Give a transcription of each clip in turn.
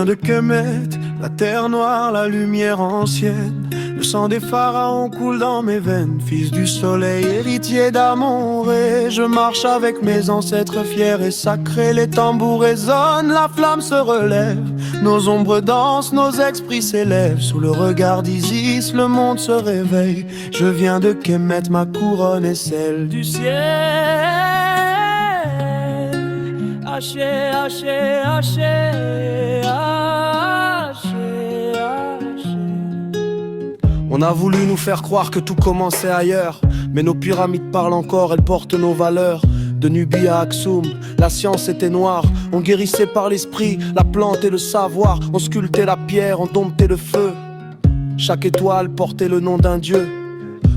viens de Kemet, la terre noire, la lumière ancienne. Le sang des pharaons coule dans mes veines. Fils du soleil, héritier d'Amon-Ré. Je marche avec mes ancêtres fiers et sacrés. Les tambours résonnent, la flamme se relève. Nos ombres dansent, nos esprits s'élèvent. Sous le regard d'Isis, le monde se réveille. Je viens de Kemet, ma couronne est celle du ciel. Haché, haché, haché, haché, haché. On a voulu nous faire croire que tout commençait ailleurs, mais nos pyramides parlent encore, elles portent nos valeurs. De Nubie à Aksum, la science était noire. On guérissait par l'esprit, la plante et le savoir. On sculptait la pierre, on domptait le feu. Chaque étoile portait le nom d'un dieu.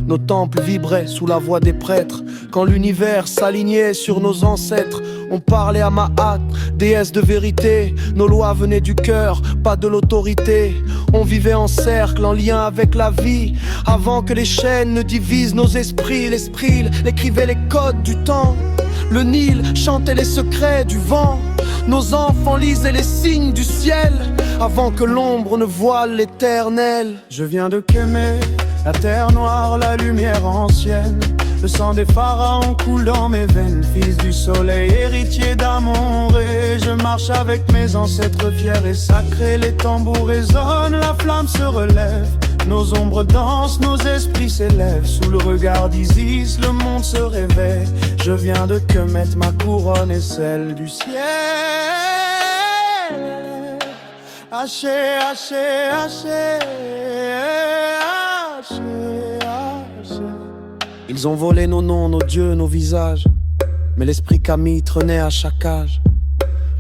Nos temples vibraient sous la voix des prêtres. Quand l'univers s'alignait sur nos ancêtres, on parlait à Mahat, déesse de vérité. Nos lois venaient du cœur, pas de l'autorité. On vivait en cercle, en lien avec la vie. Avant que les chaînes ne divisent nos esprits. L'esprit écrivait les codes du temps. Le Nil chantait les secrets du vent. Nos enfants lisaient les signes du ciel. Avant que l'ombre ne voile l'éternel. Je viens de Kemet, la terre noire, la lumière ancienne. Le sang des pharaons coule dans mes veines. Fils du soleil, héritier d'Amon-Ré. Je marche avec mes ancêtres fiers et sacrés. Les tambours résonnent, la flamme se relève. Nos ombres dansent, nos esprits s'élèvent. Sous le regard d'Isis, le monde se réveille. Je viens de Kemet, ma couronne est celle du ciel. Haché, haché, haché, haché, haché. Ils ont volé nos noms, nos dieux, nos visages. Mais l'esprit Kami traînait à chaque âge.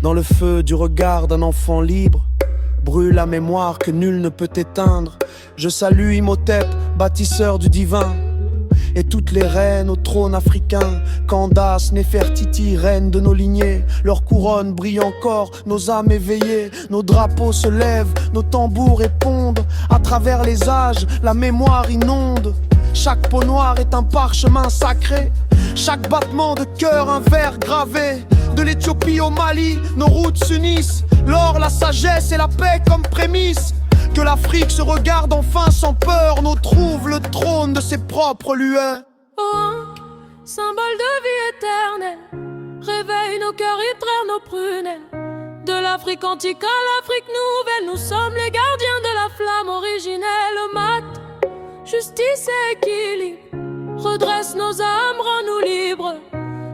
Dans le feu du regard d'un enfant libre brûle la mémoire que nul ne peut éteindre. Je salue Imhotep, bâtisseur du divin. Et toutes les reines au trône africain. Candace, Néfertiti, reine de nos lignées. Leurs couronnes brillent encore, nos âmes éveillées. Nos drapeaux se lèvent, nos tambours répondent. À travers les âges, la mémoire inonde. Chaque peau noire est un parchemin sacré. Chaque battement de cœur un vers gravé. De l'Éthiopie au Mali, nos routes s'unissent. L'or, la sagesse et la paix comme prémisse. Que l'Afrique se regarde enfin sans peur. Nous trouve le trône de ses propres lueurs. Oh, symbole de vie éternelle, réveille nos cœurs et traire nos prunelles. De l'Afrique antique à l'Afrique nouvelle, nous sommes les gardiens de la flamme originelle. Mat, justice et équilibre, redresse nos âmes, rends-nous libres.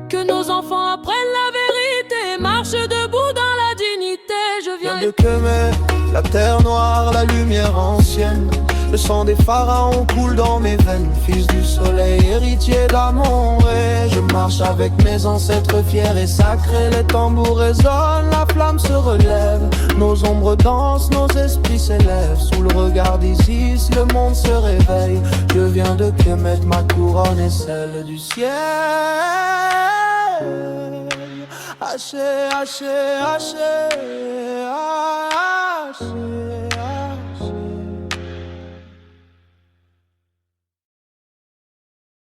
Que nos enfants apprennent la vérité, marchent debout dans la dignité. Je viens de Kemet, la terre noire, la lumière ancienne. Le sang des pharaons coule dans mes veines. Fils du soleil, héritier d'Amon-Ré. Je marche avec mes ancêtres fiers et sacrés. Les tambours résonnent, la flamme se relève. Nos ombres dansent, nos esprits s'élèvent. Sous le regard d'Isis, le monde se réveille. Je viens de Kemet, ma couronne est celle du ciel. Haché, haché, haché, haché.